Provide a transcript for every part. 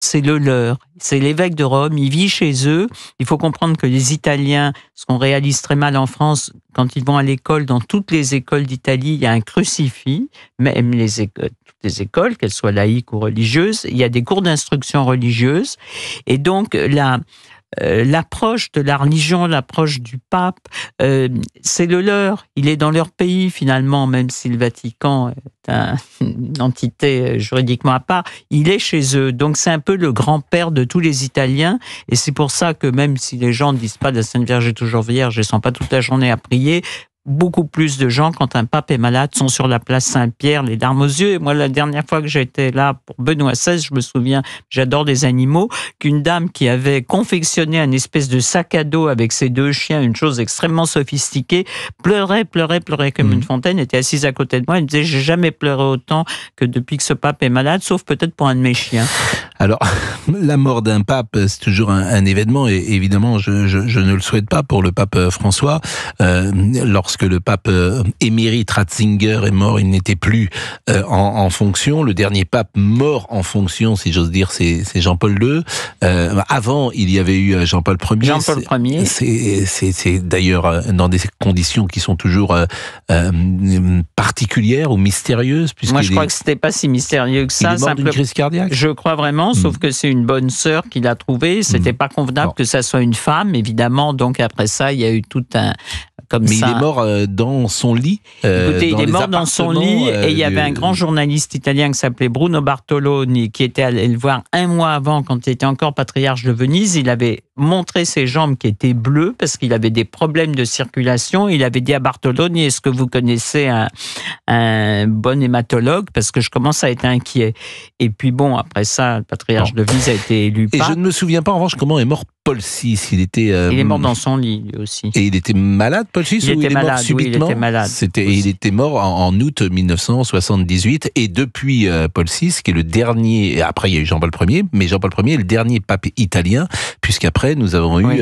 c'est le leur. C'est l'évêque de Rome, il vit chez eux. Il faut comprendre que les Italiens, ce qu'on réalise très mal en France, quand ils vont à l'école, dans toutes les écoles d'Italie, il y a un crucifix, même toutes les écoles, qu'elles soient laïques ou religieuses, il y a des cours d'instruction religieuse. Et donc, l'approche de la religion, l'approche du pape, c'est le leur. Il est dans leur pays finalement, même si le Vatican est une entité juridiquement à part, il est chez eux. Donc c'est un peu le grand-père de tous les Italiens. Et c'est pour ça que même si les gens ne disent pas de la Sainte Vierge est toujours vierge, ils ne sont pas toute la journée à prier, beaucoup plus de gens, quand un pape est malade, sont sur la place Saint-Pierre, les larmes aux yeux. Et moi, la dernière fois que j'étais là pour Benoît XVI, je me souviens, j'adore les animaux, qu'une dame qui avait confectionné un espèce de sac à dos avec ses 2 chiens, une chose extrêmement sophistiquée, pleurait comme une fontaine, était assise à côté de moi, elle me disait, j'ai jamais pleuré autant que depuis que ce pape est malade, sauf peut-être pour un de mes chiens. Alors, la mort d'un pape, c'est toujours un événement, et évidemment, je ne le souhaite pas pour le pape François. Lorsque le pape émérite Ratzinger est mort, il n'était plus en fonction. Le dernier pape mort en fonction, si j'ose dire, c'est Jean-Paul II. Avant, il y avait eu Jean-Paul Ier. Jean-Paul Ier. C'est d'ailleurs dans des conditions qui sont toujours particulières ou mystérieuses. Moi, je crois que c'était pas si mystérieux que ça. Il est mort d'une crise cardiaque. Je crois vraiment, sauf que c'est une bonne sœur qui l'a trouvé. C'était pas convenable que ça soit une femme, évidemment. Donc après ça, il y a eu tout un... Mais il est mort dans son lit. Écoutez, il est mort dans son lit et il y avait un grand journaliste italien qui s'appelait Bruno Bartoloni qui était allé le voir un mois avant quand il était encore patriarche de Venise. Il avait montré ses jambes qui étaient bleues parce qu'il avait des problèmes de circulation. Il avait dit à Bartoloni, est-ce que vous connaissez un bon hématologue parce que je commence à être inquiet. Et puis bon, après ça, le patriarche de Venise a été élu pape. Et je ne me souviens pas en revanche comment est mort Paul VI. Il est mort dans son lit lui aussi. Et il était malade, Paul VI, il était malade, subitement. Oui, il était malade. Il était mort en août 1978. Et depuis Paul VI, qui est le dernier, après il y a eu Jean-Paul Ier, mais Jean-Paul Ier est le dernier pape italien, puisqu'après nous avons eu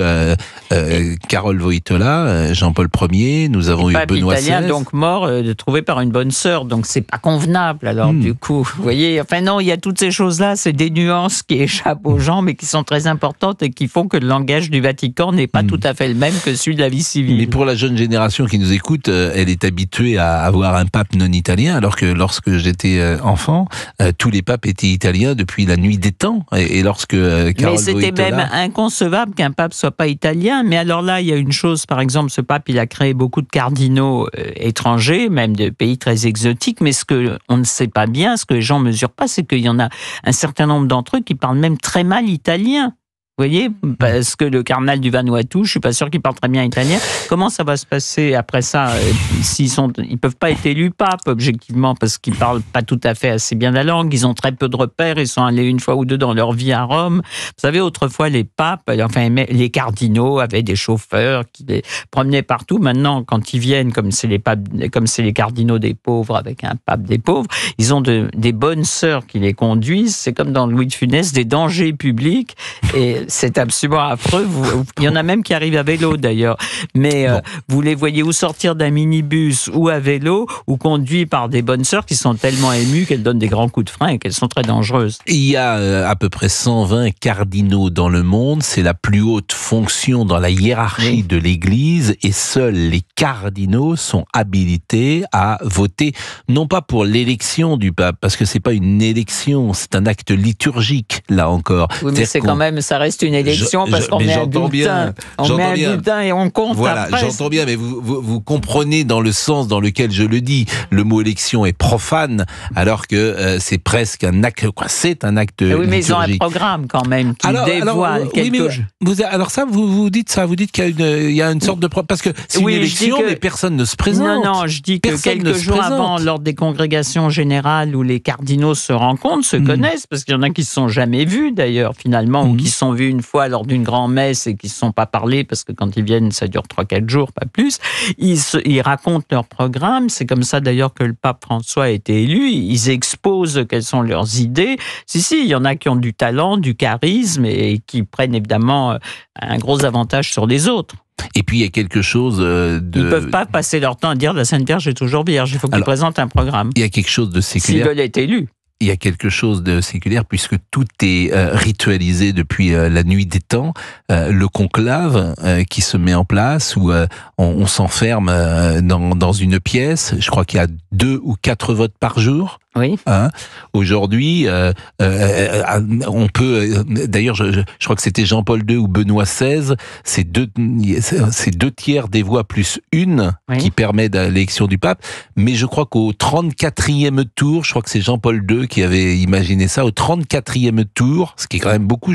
Carole Wojtyła, Jean-Paul Ier, nous avons eu Benoît XVI. Italien, donc mort, trouvé par une bonne sœur, donc c'est pas convenable alors du coup. Vous voyez, enfin non, il y a toutes ces choses-là, c'est des nuances qui échappent aux gens, mais qui sont très importantes et qui font que le langage du Vatican n'est pas tout à fait le même que celui de la vie civile. Mais pour la jeune génération qui nous écoute, elle est habituée à avoir un pape non italien, alors que lorsque j'étais enfant, tous les papes étaient italiens depuis la nuit des temps. Et lorsque Mais c'était même inconcevable qu'un pape soit pas italien. Mais alors là, il y a une chose, par exemple, ce pape, il a créé beaucoup de cardinaux étrangers, même de pays très exotiques. Mais ce que on ne sait pas bien, ce que les gens mesurent pas, c'est qu'il y en a un certain nombre d'entre eux qui parlent même très mal italien. Vous voyez, parce que le cardinal du Vanuatu, je suis pas sûr qu'il parle très bien italien. Comment ça va se passer après ça ils peuvent pas être élus pape objectivement parce qu'ils parlent pas tout à fait assez bien la langue. Ils ont très peu de repères. Ils sont allés une fois ou deux dans leur vie à Rome. Vous savez, autrefois les papes, enfin les cardinaux avaient des chauffeurs qui les promenaient partout. Maintenant, quand ils viennent, comme c'est les cardinaux des pauvres avec un pape des pauvres, ils ont des bonnes sœurs qui les conduisent. C'est comme dans Louis de Funès, des dangers publics et c'est absolument affreux. Il y en a même qui arrivent à vélo d'ailleurs. Mais vous les voyez ou sortir d'un minibus ou à vélo ou conduits par des bonnes sœurs qui sont tellement émues qu'elles donnent des grands coups de frein et qu'elles sont très dangereuses. Il y a à peu près 120 cardinaux dans le monde. C'est la plus haute fonction dans la hiérarchie de l'Église et seuls les cardinaux sont habilités à voter, non pas pour l'élection du pape, parce que c'est pas une élection, c'est un acte liturgique, là encore. Oui, mais c'est quand même, ça reste une élection parce qu'on met un bulletin. On met un bulletin et on compte après. Voilà, j'entends bien, mais vous comprenez dans le sens dans lequel je le dis. Le mot élection est profane, alors que c'est presque un acte, c'est un acte liturgique. Oui, mais ils ont un programme quand même qui dévoile quelque chose. Alors ça, vous dites qu'il y a une sorte de... Parce que c'est une élection, mais personne ne se présente. Non, je dis que quelques jours avant, lors des congrégations générales où les cardinaux se rencontrent, se connaissent, parce qu'il y en a qui ne se sont jamais vus d'ailleurs, finalement, ou qui se sont vus une fois lors d'une grand-messe et qui ne se sont pas parlé, parce que quand ils viennent, ça dure 3-4 jours, pas plus. Ils racontent leur programme. C'est comme ça d'ailleurs que le pape François a été élu. Ils exposent quelles sont leurs idées. Si, il y en a qui ont du talent, du charisme et qui prennent évidemment un gros avantage sur les autres. Et puis il y a quelque chose de... Ils ne peuvent pas passer leur temps à dire la Sainte Vierge est toujours vierge. Il faut qu'ils présentent un programme. Il y a quelque chose de séculaire. S'ils veulent être élus. il y a quelque chose de séculaire puisque tout est ritualisé depuis la nuit des temps. Le conclave qui se met en place où on s'enferme dans une pièce. Je crois qu'il y a 2 ou 4 votes par jour. Oui. Aujourd'hui, on peut. D'ailleurs, je crois que c'était Jean-Paul II ou Benoît XVI. C'est 2 tiers des voix plus 1 qui permet l'élection du pape. Mais je crois qu'au 34e tour, je crois que c'est Jean-Paul II qui avait imaginé ça, au 34e tour, ce qui est quand même beaucoup,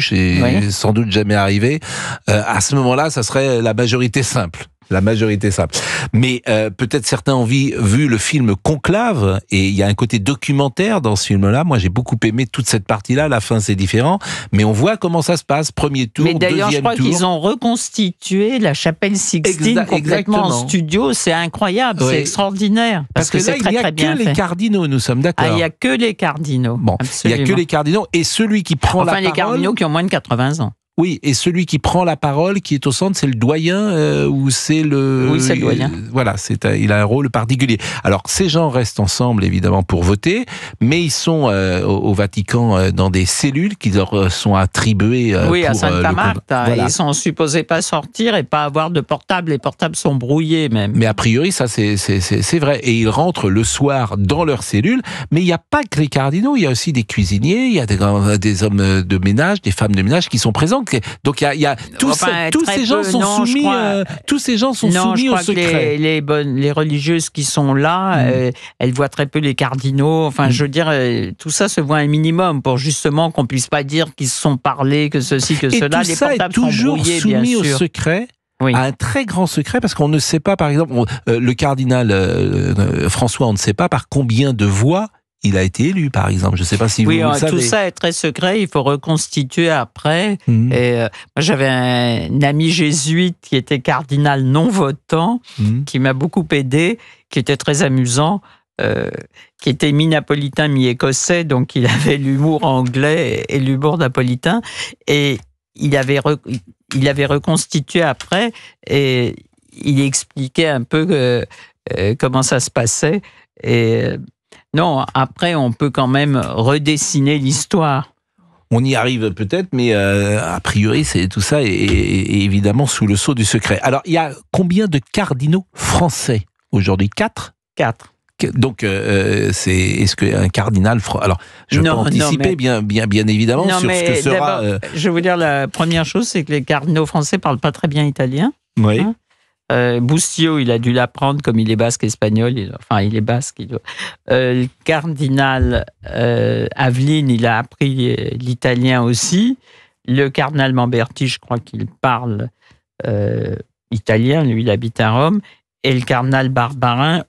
sans doute jamais arrivé. À ce moment-là, ça serait la majorité simple. La majorité simple. Mais peut-être certains ont vu le film Conclave, et il y a un côté documentaire dans ce film-là. Moi, j'ai beaucoup aimé toute cette partie-là. La fin, c'est différent. Mais on voit comment ça se passe. Premier tour, deuxième tour. Mais d'ailleurs, je crois qu'ils ont reconstitué la chapelle Sixtine complètement en studio. C'est incroyable, c'est extraordinaire. Parce que là, il n'y a que les cardinaux, nous sommes d'accord. Il n'y a que les cardinaux. Bon, absolument. Il n'y a que les cardinaux. Et celui qui prend la parole... Enfin, les cardinaux qui ont moins de 80 ans. Oui, et celui qui prend la parole, qui est au centre, c'est le doyen ou c'est le... Oui, c'est le doyen. Voilà, il a un rôle particulier. Alors, ces gens restent ensemble, évidemment, pour voter, mais ils sont au Vatican dans des cellules qui leur sont attribuées oui, pour, à Santa Marta. Voilà. Ils sont supposés pas sortir et pas avoir de portable. Les portables sont brouillés, même. Mais a priori, ça, c'est vrai. Et ils rentrent le soir dans leurs cellules, mais il n'y a pas que les cardinaux, il y a aussi des cuisiniers, il y a des hommes de ménage, des femmes de ménage qui sont présents. Donc il y a tous ces gens sont soumis tous ces gens sont soumis au secret. Les religieuses qui sont là, elles voient très peu les cardinaux. Enfin, je veux dire, tout ça se voit un minimum pour justement qu'on puisse pas dire qu'ils se sont parlés, que ceci, que cela. Tout ça est toujours soumis au secret. Oui. À un très grand secret, parce qu'on ne sait pas, par exemple, le cardinal François, on ne sait pas par combien de voix il a été élu, par exemple. Je ne sais pas si vous le savez. Tout ça est très secret. Il faut reconstituer après. Et, moi, j'avais un ami jésuite qui était cardinal non votant, qui m'a beaucoup aidé, qui était très amusant, qui était mi-napolitain, mi-écossais, donc il avait l'humour anglais et l'humour napolitain. Et il avait reconstitué après et il expliquait un peu comment ça se passait. Et non, après, on peut quand même redessiner l'histoire. On y arrive peut-être, mais a priori, tout ça est évidemment sous le sceau du secret. Alors, il y a combien de cardinaux français aujourd'hui? 4 4. Donc, est-ce qu'un cardinal... Alors, je peux anticiper bien évidemment sur ce que sera... Je vais vous dire, la première chose, c'est que les cardinaux français ne parlent pas très bien italien. Oui. Hein. Boustio, il a dû l'apprendre comme il est basque espagnol. Il est basque. Le cardinal Aveline, il a appris l'italien aussi. Le cardinal Mamberti, je crois qu'il parle italien. Lui, il habite à Rome. Et le cardinal Barbarin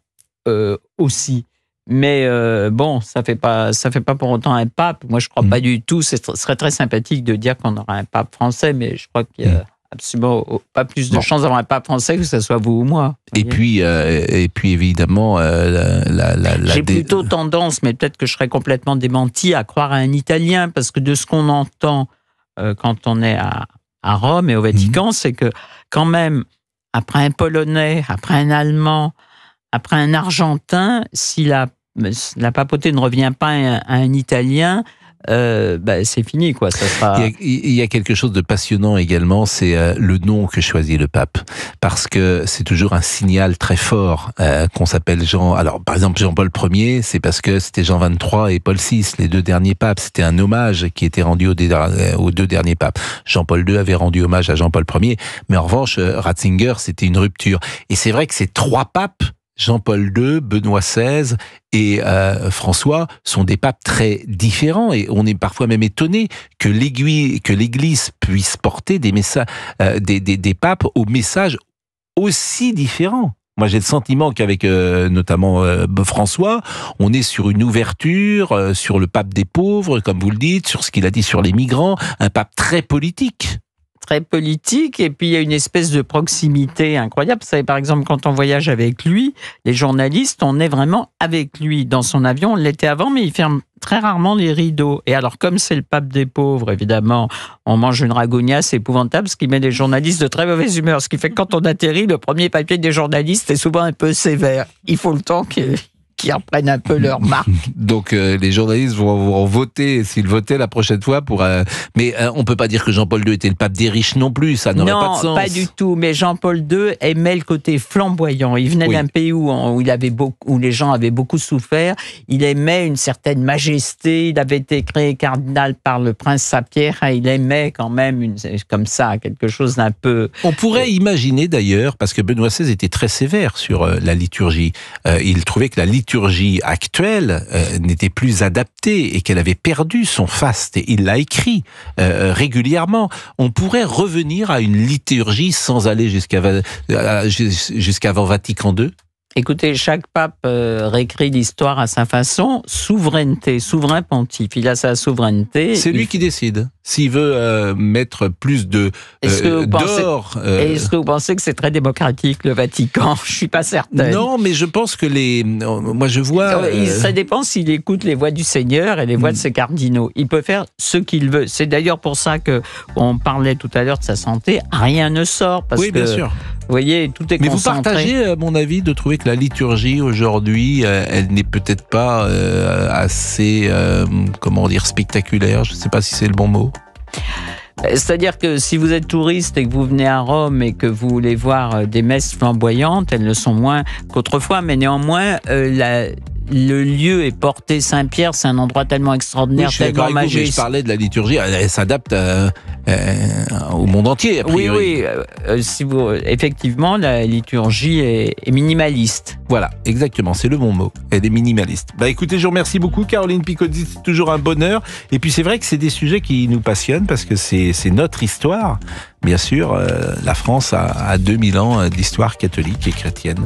aussi. Mais bon, ça fait pas pour autant un pape. Moi, je crois pas du tout. Ce serait très sympathique de dire qu'on aura un pape français, mais je crois qu'il y a absolument pas plus de chances d'avoir un pape français que ce soit vous ou moi. Et puis évidemment, j'ai plutôt tendance, mais peut-être que je serais complètement démenti, à croire à un Italien, parce que de ce qu'on entend quand on est à Rome et au Vatican, c'est que quand même, après un Polonais, après un Allemand, après un Argentin, si la papauté ne revient pas à un Italien, c'est fini, quoi. Ça sera... Il y a quelque chose de passionnant également, c'est le nom que choisit le pape, parce que c'est toujours un signal très fort qu'on s'appelle Jean. Alors, par exemple, Jean-Paul Ier, c'est parce que c'était Jean XXIII et Paul VI, les 2 derniers papes. C'était un hommage qui était rendu aux 2 derniers papes. Jean-Paul II avait rendu hommage à Jean-Paul Ier, mais en revanche, Ratzinger, c'était une rupture. Et c'est vrai que ces 3 papes, Jean-Paul II, Benoît XVI et François, sont des papes très différents, et on est parfois même étonné que l'Église puisse porter des messages, des papes aux messages aussi différents. Moi, j'ai le sentiment qu'avec notamment François, on est sur une ouverture sur le pape des pauvres, comme vous le dites, sur ce qu'il a dit sur les migrants, un pape très politique. Très politique, et puis il y a une espèce de proximité incroyable. Vous savez, par exemple, quand on voyage avec lui, les journalistes, on est vraiment avec lui dans son avion. On l'était avant, mais il ferme très rarement les rideaux. Et alors, comme c'est le pape des pauvres, évidemment, on mange une ragognasse épouvantable, ce qui met les journalistes de très mauvaise humeur. Ce qui fait que quand on atterrit, le premier papier des journalistes est souvent un peu sévère. Il faut le temps qu'il qui reprennent un peu leur marque. Donc les journalistes vont voter, s'ils votaient la prochaine fois pour... Mais on peut pas dire que Jean-Paul II était le pape des riches non plus, ça n'aurait pas de sens. Non, pas du tout, mais Jean-Paul II aimait le côté flamboyant. Il venait d'un pays où les gens avaient beaucoup souffert. Il aimait une certaine majesté. Il avait été créé cardinal par le prince Sapieha. Il aimait quand même comme ça, quelque chose d'un peu... On pourrait imaginer d'ailleurs, parce que Benoît XVI était très sévère sur la liturgie. Il trouvait que la liturgie actuelle n'était plus adaptée et qu'elle avait perdu son faste. Et il l'a écrit régulièrement. On pourrait revenir à une liturgie sans aller jusqu'avant Vatican II. Écoutez, chaque pape réécrit l'histoire à sa façon. Souveraineté, souverain pontife, il a sa souveraineté. C'est lui qui décide. S'il veut mettre plus d'or... Est-ce que vous pensez que c'est très démocratique, le Vatican? Je suis pas certaine. Non, mais je pense que moi, je vois... Ça dépend s'il écoute les voix du Seigneur et les voix de ses cardinaux. Il peut faire ce qu'il veut. C'est d'ailleurs pour ça qu'on parlait tout à l'heure de sa santé. Rien ne sort. Parce bien sûr. Vous voyez, tout est concentré. Mais vous partagez mon avis de trouver que la liturgie aujourd'hui, elle n'est peut-être pas assez, spectaculaire. Je ne sais pas si c'est le bon mot. C'est-à-dire que si vous êtes touriste et que vous venez à Rome et que vous voulez voir des messes flamboyantes, elles le sont moins qu'autrefois, mais néanmoins, le lieu est porté Saint-Pierre, c'est un endroit tellement extraordinaire, tellement majestueux. Je parlais de la liturgie, elle s'adapte au monde entier, a priori. Effectivement, la liturgie est minimaliste. Voilà, exactement, c'est le bon mot. Elle est minimaliste. Écoutez, je vous remercie beaucoup, Caroline Picozzi, c'est toujours un bonheur. Et puis c'est vrai que c'est des sujets qui nous passionnent parce que c'est notre histoire. Bien sûr, la France a 2000 ans d'histoire catholique et chrétienne.